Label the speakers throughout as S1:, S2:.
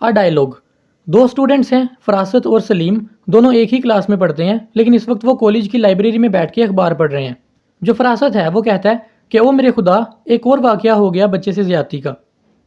S1: A dialogue. दो students हैं, फरासत और सलीम। दोनों एक ही क्लास में पढ़ते हैं, लेकिन इस वक्त वो कॉलेज की लाइब्रेरी में बैठ के अखबार पढ़ रहे हैं। जो फरासत है वो कहता है कि ओ मेरे खुदा, एक और वाकया हो गया बच्चे से ज्यादती का।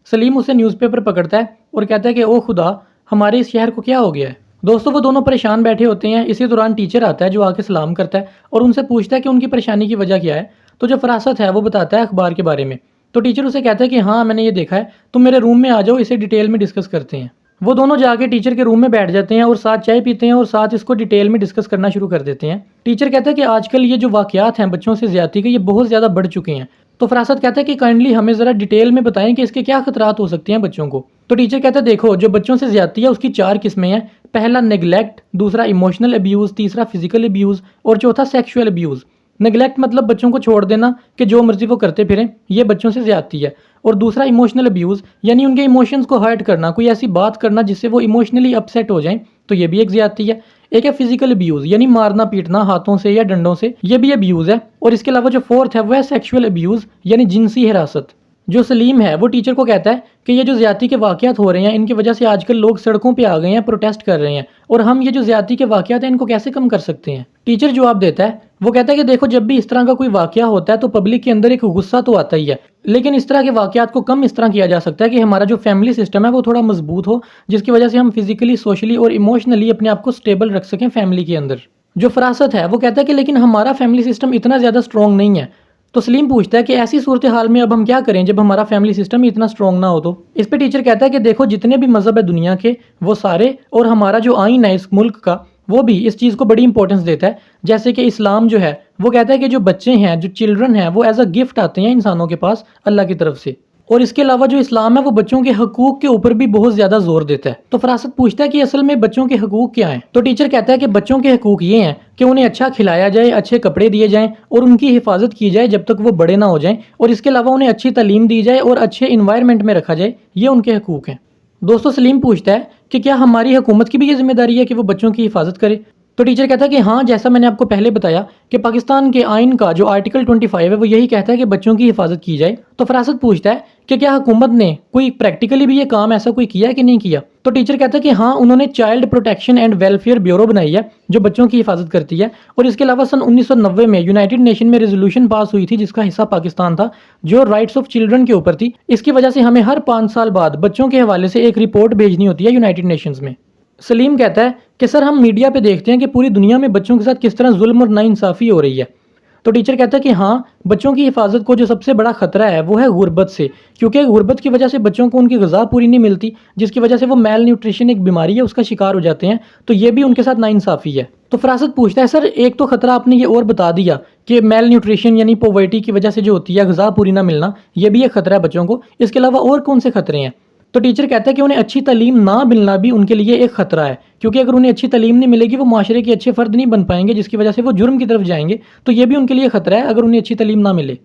S1: सलीम उसे न्यूज़पेपर पकड़ता है और कहता है कि ओ खुदा, हमारे इस शहर को क्या हो गया है। दोस्तों, वो दोनों परेशान बैठे होते हैं। इसी दौरान टीचर आता है जो आके सलाम करता है और उनसे पूछता है कि उनकी परेशानी की वजह क्या है। तो जो फरासत है वो बताता है अखबार के बारे में। तो टीचर उसे कहता है कि हाँ, मैंने ये देखा है, तुम मेरे रूम में आ जाओ, इसे डिटेल में डिस्कस करते हैं। वो दोनों जाके टीचर के रूम में बैठ जाते हैं और साथ चाय पीते हैं और साथ इसको डिटेल में डिस्कस करना शुरू कर देते हैं। टीचर कहता है कि आजकल ये जो वाकयात हैं बच्चों से ज्यादती के, ये बहुत ज़्यादा बढ़ चुके हैं। तो फरासत कहता है कि काइंडली हमें ज़रा डिटेल में बताएं कि इसके क्या खतरात हो सकते हैं बच्चों को। तो टीचर कहता है देखो, जो बच्चों से ज्यादती है उसकी 4 किस्में हैं। पहला नेग्लेक्ट, दूसरा इमोशनल अब्यूज़, तीसरा फिजिकल अब्यूज़ और चौथा सेक्सुअल अब्यूज़। नेग्लेक्ट मतलब बच्चों को छोड़ देना कि जो मर्जी वो करते फिरें, ये बच्चों से ज्यादती है। और दूसरा इमोशनल अब्यूज़, यानी उनके इमोशंस को हर्ट करना, कोई ऐसी बात करना जिससे वो इमोशनली अपसेट हो जाएं, तो ये भी एक ज्यादती है। एक है फिजिकल अब्यूज़, यानी मारना पीटना हाथों से या डंडों से, ये भी अब्यूज़ है। और इसके अलावा जो फोर्थ है वो है सेक्सुअल अब्यूज़, यानी जिनसी हिरासत। जो सलीम है वो टीचर को कहता है कि ये जो ज्यादती के वाकयात हो रहे हैं, इनकी वजह से आजकल लोग सड़कों पे आ गए हैं, प्रोटेस्ट कर रहे हैं, और हम ये जो ज्यादती के वाकयात हैं इनको कैसे कम कर सकते हैं। टीचर जवाब देता है, वो कहता है कि देखो, जब भी इस तरह का कोई वाकया होता है तो पब्लिक के अंदर एक गुस्सा तो आता ही है, लेकिन इस तरह के वाकयात को कम इस तरह किया जा सकता है कि हमारा जो फैमिली सिस्टम है वो थोड़ा मजबूत हो, जिसकी वजह से हम फिजिकली, सोशली और इमोशनली अपने आप को स्टेबल रख सकें फैमिली के अंदर। जो फरासत है वो कहता है कि लेकिन हमारा फैमिली सिस्टम इतना ज़्यादा स्ट्रॉन्ग नहीं है। तो सलीम पूछता है कि ऐसी सूरत हाल में अब हम क्या करें जब हमारा फैमिली सिस्टम ही इतना स्ट्रॉन्ग ना हो। तो इस पे टीचर कहता है कि देखो, जितने भी मजहब है दुनिया के वो सारे, और हमारा जो आइन है इस मुल्क का, वो भी इस चीज़ को बड़ी इंपॉर्टेंस देता है। जैसे कि इस्लाम जो है वो कहता है कि जो बच्चे हैं, जो चिल्ड्रन हैं, वो एज अ गिफ्ट आते हैं इंसानों के पास अल्लाह की तरफ से। और इसके अलावा जो इस्लाम है वो बच्चों के हकूक के ऊपर भी बहुत ज्यादा जोर देता है। तो फरासत पूछता है कि असल में बच्चों के हकूक क्या हैं। तो टीचर कहता है कि बच्चों के हकूक ये हैं कि उन्हें अच्छा खिलाया जाए, अच्छे कपड़े दिए जाएं और उनकी हिफाजत की जाए जब तक वो बड़े ना हो जाएं, और इसके अलावा उन्हें अच्छी तालीम दी जाए और अच्छे इन्वायरमेंट में रखा जाए। ये उनके हकूक हैं। दोस्तों, सलीम पूछता है कि क्या हमारी हुकूमत की भी ये जिम्मेदारी है कि वो बच्चों की हिफाजत करे। तो टीचर कहता है कि हाँ, जैसा मैंने आपको पहले बताया कि पाकिस्तान के आइन का जो आर्टिकल 25 है वो यही कहता है कि बच्चों की हिफाजत की जाए। तो फरासत पूछता है कि क्या हुकूमत ने कोई प्रैक्टिकली भी ये काम ऐसा कोई किया है कि नहीं किया। तो टीचर कहता है कि हाँ, उन्होंने child protection and welfare bureau बनाई है जो बच्चों की हिफाजत करती है। और इसके अलावा सन 1990 में यूनाइटेड नेशन में रेजोल्यूशन पास हुई थी जिसका हिस्सा पाकिस्तान था, जो राइट्स ऑफ चिल्ड्रन के ऊपर थी। इसकी वजह से हमें हर 5 साल बाद बच्चों के हवाले से एक रिपोर्ट भेजनी होती है यूनाइटेड नेशंस में। सलीम कहता है कि सर, हम मीडिया पे देखते हैं कि पूरी दुनिया में बच्चों के साथ किस तरह जुल्म और नाइंसाफ़ी हो रही है। तो टीचर कहता है कि हाँ, बच्चों की हिफाजत को जो सबसे बड़ा खतरा है वो है गुर्बत से, क्योंकि गुर्बत की वजह से बच्चों को उनकी ग़िज़ा पूरी नहीं मिलती, जिसकी वजह से वो मेल न्यूट्रिशन एक बीमारी है उसका शिकार हो जाते हैं। तो ये भी उनके साथ नाइंसाफ़ी है। तो फरासत पूछता है, सर एक तो खतरा आपने ये और बता दिया कि मेल न्यूट्रिशन यानी पॉवर्टी की वजह से जो होती है ग़िज़ा पूरी ना मिलना, ये भी एक खतरा है बच्चों को। इसके अलावा और कौन से खतरे हैं। तो टीचर कहता है कि उन्हें अच्छी तालीम ना मिलना भी उनके लिए एक खतरा है, क्योंकि अगर उन्हें अच्छी तालीम नहीं मिलेगी वो माशरे के अच्छे फ़र्द नहीं बन पाएंगे, जिसकी वजह से वो जुर्म की तरफ जाएंगे। तो ये भी उनके लिए खतरा है अगर उन्हें अच्छी तालीम ना मिले।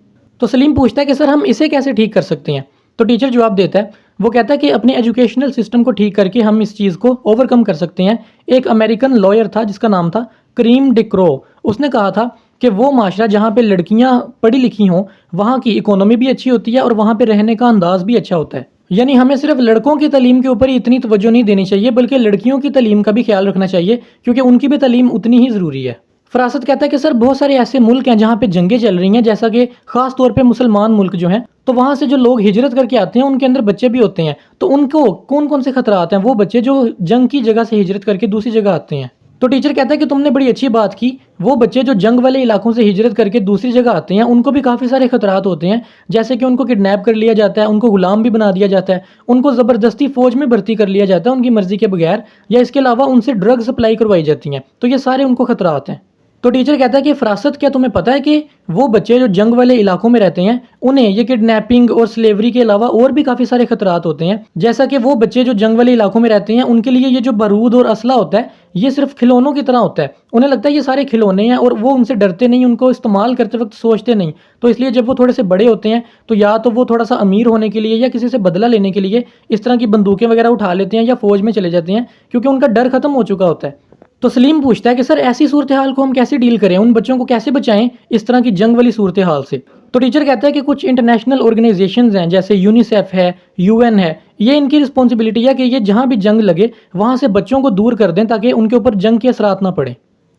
S1: तो सलीम पूछता है कि सर, हम इसे कैसे ठीक कर सकते हैं। तो टीचर जवाब देता है, वो कहता है कि अपने एजुकेशनल सिस्टम को ठीक करके हम इस चीज़ को ओवरकम कर सकते हैं। एक अमेरिकन लॉयर था जिसका नाम था करीम डिक्रो। उसने कहा था कि वो माशरा जहाँ पे लड़कियाँ पढ़ी लिखी हों वहाँ की इकोनॉमी भी अच्छी होती है और वहाँ पे रहने का अंदाज भी अच्छा होता है। यानी हमें सिर्फ लड़कों की तालीम के ऊपर ही इतनी तवज्जो नहीं देनी चाहिए, बल्कि लड़कियों की तालीम का भी ख्याल रखना चाहिए, क्योंकि उनकी भी तालीम उतनी ही ज़रूरी है। फरासत कहता है कि सर, बहुत सारे ऐसे मुल्क हैं जहाँ पे जंगें चल रही हैं, जैसा कि ख़ास तौर पे मुसलमान मुल्क जो हैं, तो वहाँ से जो लोग हिजरत करके आते हैं उनके अंदर बच्चे भी होते हैं। तो उनको कौन कौन से खतरात हैं। वो बच्चे जो जंग की जगह से हिजरत करके दूसरी जगह आते हैं। तो टीचर कहता है कि तुमने बड़ी अच्छी बात की। वो बच्चे जो जंग वाले इलाकों से हिजरत करके दूसरी जगह आते हैं उनको भी काफ़ी सारे खतरात होते हैं, जैसे कि उनको किडनैप कर लिया जाता है, उनको गुलाम भी बना दिया जाता है, उनको ज़बरदस्ती फ़ौज में भर्ती कर लिया जाता है उनकी मर्ज़ी के बगैर, या इसके अलावा उनसे ड्रग सप्लाई करवाई जाती हैं। तो ये सारे उनको खतरात हैं। तो टीचर कहता है कि फरासत, क्या तुम्हें पता है कि वो बच्चे जो जंग वाले इलाकों में रहते हैं उन्हें ये किडनैपिंग और स्लेवरी के अलावा और भी काफ़ी सारे खतरात होते हैं। जैसा कि वो बच्चे जो जंग वाले इलाकों में रहते हैं उनके लिए ये जो बारूद और असला होता है ये सिर्फ खिलौनों की तरह होता है। उन्हें लगता है ये सारे खिलौने हैं और वो उनसे डरते नहीं, उनको इस्तेमाल करते वक्त सोचते नहीं। तो इसलिए जब वो थोड़े से बड़े होते हैं तो या तो वो थोड़ा सा अमीर होने के लिए या किसी से बदला लेने के लिए इस तरह की बंदूकें वगैरह उठा लेते हैं या फ़ौज में चले जाते हैं, क्योंकि उनका डर खत्म हो चुका होता है। तो सलीम पूछता है कि सर, ऐसी सूरत हाल को हम कैसे डील करें, उन बच्चों को कैसे बचाएं इस तरह की जंग वाली सूरत हाल से। तो टीचर कहता है कि कुछ इंटरनेशनल ऑर्गेनाइजेशंस हैं, जैसे यूनिसेफ है, यूएन है, ये इनकी रिस्पॉन्सिबिलिटी है कि ये जहाँ भी जंग लगे वहाँ से बच्चों को दूर कर दें ताकि उनके ऊपर जंग के असरात ना पड़े।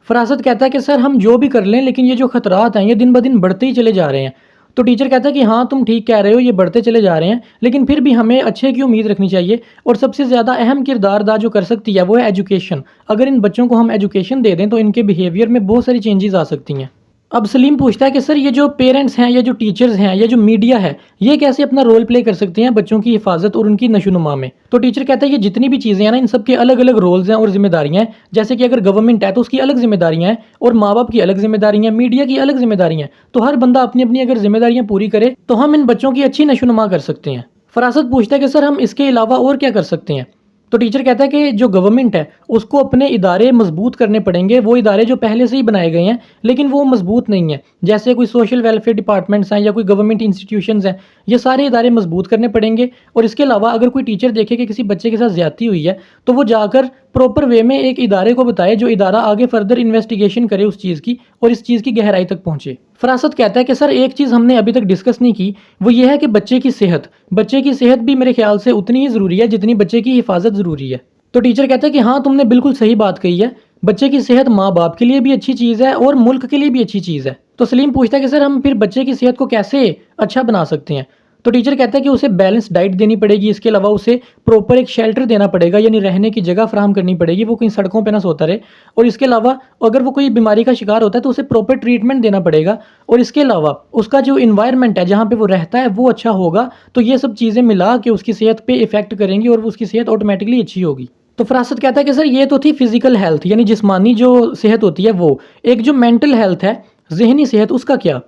S1: फरासत कहता है कि सर हम जो भी कर लें लेकिन ये जो खतरात हैं ये दिन ब दिन बढ़ते ही चले जा रहे हैं। तो टीचर कहता है कि हाँ तुम ठीक कह रहे हो, ये बढ़ते चले जा रहे हैं, लेकिन फिर भी हमें अच्छे की उम्मीद रखनी चाहिए। और सबसे ज़्यादा अहम किरदार अदा जो कर सकती है वो है एजुकेशन। अगर इन बच्चों को हम एजुकेशन दे दें तो इनके बिहेवियर में बहुत सारी चेंजेस आ सकती हैं। अब सलीम पूछता है कि सर ये जो पेरेंट्स हैं, ये जो टीचर्स हैं, ये जो मीडिया है, ये कैसे अपना रोल प्ले कर सकते हैं बच्चों की हिफाजत और उनकी नशोनुमा में। तो टीचर कहता है ये जितनी भी चीज़ें हैं ना, इन सब के अलग अलग रोल्स हैं और जिम्मेदारियां हैं। जैसे कि अगर गवर्नमेंट है तो उसकी अलग जिम्मेदारियां हैं, और माँ बाप की अलग जिम्मेदारियां हैं, मीडिया की अलग जिम्मेदारियां हैं। तो हर बंदा अपनी अपनी अगर जिम्मेदारियां पूरी करे तो हम इन बच्चों की अच्छी नशोनुमा कर सकते हैं। फरासत पूछता है कि सर हम इसके अलावा और क्या कर सकते हैं। तो टीचर कहता है कि जो गवर्नमेंट है उसको अपने इदारे मजबूत करने पड़ेंगे। वो इदारे जो पहले से ही बनाए गए हैं लेकिन वो मजबूत नहीं है, जैसे कोई सोशल वेलफेयर डिपार्टमेंट्स हैं या कोई गवर्नमेंट इंस्टीट्यूशंस हैं, ये सारे इदारे मजबूत करने पड़ेंगे। और इसके अलावा अगर कोई टीचर देखे कि किसी बच्चे के साथ ज्यादती हुई है तो वो जाकर प्रॉपर वे में एक इदारे को बताए, जो इदारा आगे फर्दर इन्वेस्टिगेशन करे उस चीज़ की और इस चीज़ की गहराई तक पहुंचे। फरासत कहता है कि सर एक चीज़ हमने अभी तक डिस्कस नहीं की, वो ये है कि बच्चे की सेहत भी मेरे ख्याल से उतनी ही ज़रूरी है जितनी बच्चे की हिफाजत ज़रूरी है। तो टीचर कहता है कि हाँ तुमने बिल्कुल सही बात कही है, बच्चे की सेहत माँ बाप के लिए भी अच्छी चीज़ है और मुल्क के लिए भी अच्छी चीज़ है। तो सलीम पूछता है कि सर हम फिर बच्चे की सेहत को कैसे अच्छा बना सकते हैं। तो टीचर कहता है कि उसे बैलेंस डाइट देनी पड़ेगी, इसके अलावा उसे प्रॉपर एक शेल्टर देना पड़ेगा, यानी रहने की जगह फराहम करनी पड़ेगी, वो कहीं सड़कों पे ना सोता रहे। और इसके अलावा अगर वो कोई बीमारी का शिकार होता है तो उसे प्रॉपर ट्रीटमेंट देना पड़ेगा। और इसके अलावा उसका जो इन्वायरमेंट है जहाँ पे वो रहता है वो अच्छा होगा। तो ये सब चीज़ें मिला के उसकी सेहत पे इफेक्ट करेंगी और उसकी सेहत ऑटोमेटिकली अच्छी होगी। तो फरासत कहता है कि सर ये तो थी फिजिकल हेल्थ, यानी जिस्मानी जो सेहत होती है वो। एक जो मेंटल हेल्थ है, जहनी सेहत, उसका क्या।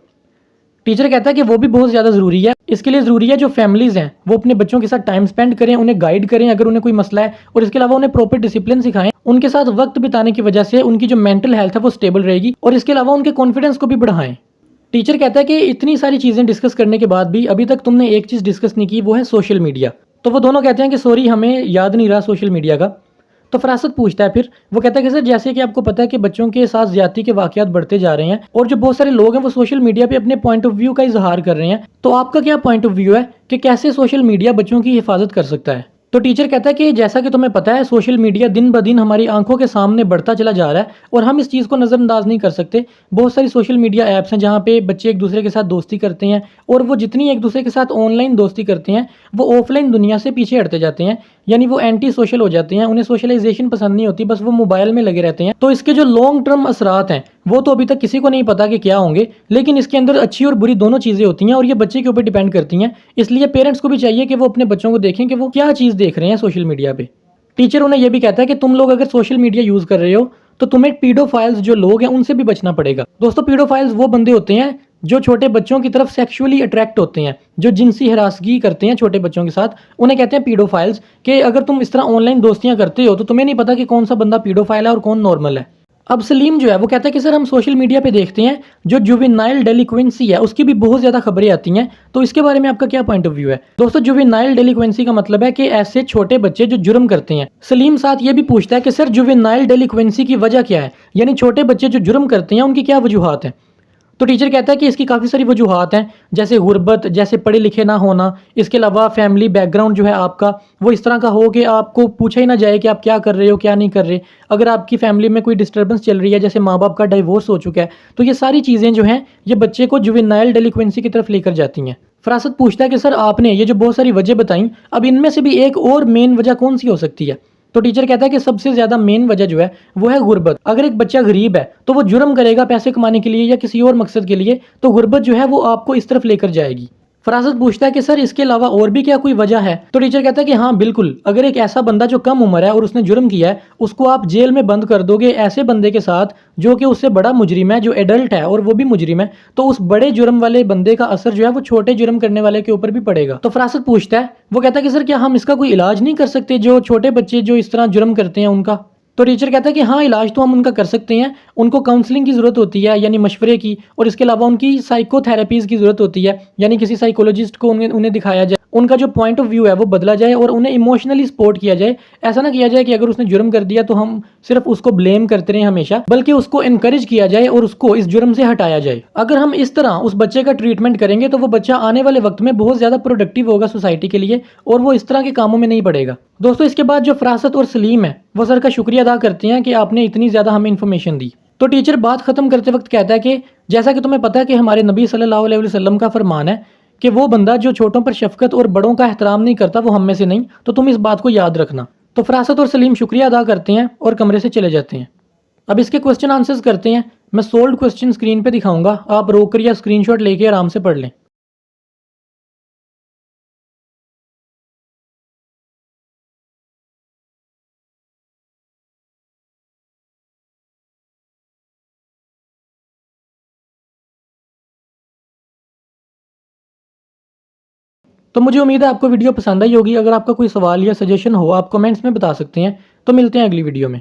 S1: टीचर कहता है कि वो भी बहुत ज़्यादा ज़रूरी है। इसके लिए ज़रूरी है जो फैमिलीज़ हैं वो अपने बच्चों के साथ टाइम स्पेंड करें, उन्हें गाइड करें अगर उन्हें कोई मसला है, और इसके अलावा उन्हें प्रॉपर डिसिप्लिन सिखाएं। उनके साथ वक्त बिताने की वजह से उनकी जो मेंटल हेल्थ है वो स्टेबल रहेगी, और इसके अलावा उनके कॉन्फिडेंस को भी बढ़ाएं। टीचर कहता है कि इतनी सारी चीज़ें डिस्कस करने के बाद भी अभी तक तुमने एक चीज़ डिस्कस नहीं की, वो है सोशल मीडिया। तो वो दोनों कहते हैं कि सॉरी हमें याद नहीं रहा सोशल मीडिया का। तो फरासत पूछता है फिर, वो कहता है कि सर जैसे कि आपको पता है कि बच्चों के साथ ज्यादती के वाकयात बढ़ते जा रहे हैं और जो बहुत सारे लोग हैं वो सोशल मीडिया पे अपने पॉइंट ऑफ व्यू का इजहार कर रहे हैं, तो आपका क्या पॉइंट ऑफ व्यू है कि कैसे सोशल मीडिया बच्चों की हिफाजत कर सकता है। तो टीचर कहता है कि जैसा कि तुम्हें पता है सोशल मीडिया दिन ब दिन हमारी आंखों के सामने बढ़ता चला जा रहा है और हम इस चीज़ को नज़रअंदाज नहीं कर सकते। बहुत सारी सोशल मीडिया ऐप्स हैं जहाँ पे बच्चे एक दूसरे के साथ दोस्ती करते हैं, और वो जितनी एक दूसरे के साथ ऑनलाइन दोस्ती करते हैं वो ऑफलाइन दुनिया से पीछे हटते जाते हैं, यानी वो एंटी सोशल हो जाते हैं। उन्हें सोशलाइजेशन पसंद नहीं होती, बस वो मोबाइल में लगे रहते हैं। तो इसके जो लॉन्ग टर्म असरात हैं वो तो अभी तक किसी को नहीं पता कि क्या होंगे, लेकिन इसके अंदर अच्छी और बुरी दोनों चीज़ें होती हैं और ये बच्चे के ऊपर डिपेंड करती हैं। इसलिए पेरेंट्स को भी चाहिए कि वो अपने बच्चों को देखें कि वो क्या चीज़ देख रहे हैं सोशल मीडिया पे। टीचर उन्हें यह भी कहता है कि तुम लोग अगर सोशल मीडिया यूज़ कर रहे हो तो तुम्हें पीडोफाइल्स जो लोग हैं उनसे भी बचना पड़ेगा। दोस्तों, पीडोफाइल्स वो बंदे होते हैं जो छोटे बच्चों की तरफ सेक्सुअली अट्रैक्ट होते हैं, जो जिनसी हरासगी करते हैं छोटे बच्चों के साथ, उन्हें कहते हैं पीडोफाइल्स। कि अगर तुम इस तरह ऑनलाइन दोस्तियां करते हो तो तुम्हें नहीं पता कि कौन सा बंदा पीडोफाइल है और कौन नॉर्मल है। अब सलीम जो है वो कहता है कि सर हम सोशल मीडिया पे देखते हैं जो जुवेनाइल डेलिक्वेंसी है उसकी भी बहुत ज़्यादा खबरें आती हैं, तो इसके बारे में आपका क्या पॉइंट ऑफ व्यू है। दोस्तों, जुवेनाइल डेलिक्वेंसी का मतलब है कि ऐसे छोटे बच्चे जो जुर्म करते हैं। सलीम साथ ये भी पूछता है कि सर जुवेनाइल डेलिक्वेंसी की वजह क्या है, यानी छोटे बच्चे जो जुर्म करते हैं उनकी क्या वजूहात हैं। तो टीचर कहता है कि इसकी काफ़ी सारी वजूहात हैं, जैसे गुर्बत, जैसे पढ़े लिखे ना होना, इसके अलावा फैमिली बैकग्राउंड जो है आपका वो इस तरह का हो कि आपको पूछा ही ना जाए कि आप क्या कर रहे हो क्या नहीं कर रहे। अगर आपकी फैमिली में कोई डिस्टर्बेंस चल रही है, जैसे माँ बाप का डाइवोर्स हो चुका है, तो ये सारी चीज़ें जो हैं ये बच्चे को जुवेनाइल डेलिक्वेंसी की तरफ लेकर जाती हैं। फरासत पूछता है कि सर आपने ये जो बहुत सारी वजह बताई, अब इनमें से भी एक और मेन वजह कौन सी हो सकती है। तो टीचर कहता है कि सबसे ज्यादा मेन वजह जो है वो है गुर्बत। अगर एक बच्चा गरीब है तो वो जुर्म करेगा पैसे कमाने के लिए या किसी और मकसद के लिए, तो गुर्बत जो है वो आपको इस तरफ लेकर जाएगी। फरासत पूछता है कि सर इसके अलावा और भी क्या कोई वजह है। तो टीचर कहता है कि हाँ बिल्कुल, अगर एक ऐसा बंदा जो कम उम्र है और उसने जुर्म किया है उसको आप जेल में बंद कर दोगे ऐसे बंदे के साथ जो कि उससे बड़ा मुजरिम है, जो एडल्ट है और वो भी मुजरिम है, तो उस बड़े जुर्म वाले बंदे का असर जो है वो छोटे जुर्म करने वाले के ऊपर भी पड़ेगा। तो फरासत पूछता है, वो कहता है कि सर क्या हम इसका कोई इलाज नहीं कर सकते, जो छोटे बच्चे जो इस तरह जुर्म करते हैं उनका। तो टीचर कहता है कि हाँ इलाज तो हम उनका कर सकते हैं, उनको काउंसलिंग की ज़रूरत होती है यानी मशवरे की, और इसके अलावा उनकी साइकोथेरेपीज़ की ज़रूरत होती है, यानी किसी साइकोलॉजिस्ट को उन्हें दिखाया जाए। उनका जो पॉइंट ऑफ व्यू है वो बदला जाए और उन्हें इमोशनली सपोर्ट किया जाए। ऐसा ना किया जाए कि अगर उसने जुर्म कर दिया तो हम सिर्फ उसको ब्लेम करते रहें हमेशा, बल्कि उसको इनकरेज किया जाए और उसको इस जुर्म से हटाया जाए। अगर हम इस तरह उस बच्चे का ट्रीटमेंट करेंगे तो वो बच्चा आने वाले वक्त में बहुत ज़्यादा प्रोडक्टिव होगा सोसाइटी के लिए और वो इस तरह के कामों में नहीं पड़ेगा। दोस्तों, इसके बाद जो फरासत और सलीम है वो सर का शुक्रिया अदा करते हैं कि आपने इतनी ज़्यादा हमें इन्फॉर्मेशन दी। तो टीचर बात ख़त्म करते वक्त कहता है कि जैसा कि तुम्हें पता है कि हमारे नबी सल्लल्लाहु अलैहि वसल्लम का फरमान है कि वो बंदा जो छोटों पर शफकत और बड़ों का एहतराम नहीं करता वो हम में से नहीं, तो तुम इस बात को याद रखना। तो फरासत और सलीम शुक्रिया अदा करते हैं और कमरे से चले जाते हैं। अब इसके क्वेश्चन आंसर्स करते हैं। मैं सोल्ड क्वेश्चन स्क्रीन पे दिखाऊंगा, आप रोक कर या स्क्रीनशॉट लेके आराम से पढ़ लें। तो मुझे उम्मीद है आपको वीडियो पसंद आई होगी। अगर आपका कोई सवाल या सजेशन हो आप कमेंट्स में बता सकते हैं। तो मिलते हैं अगली वीडियो में।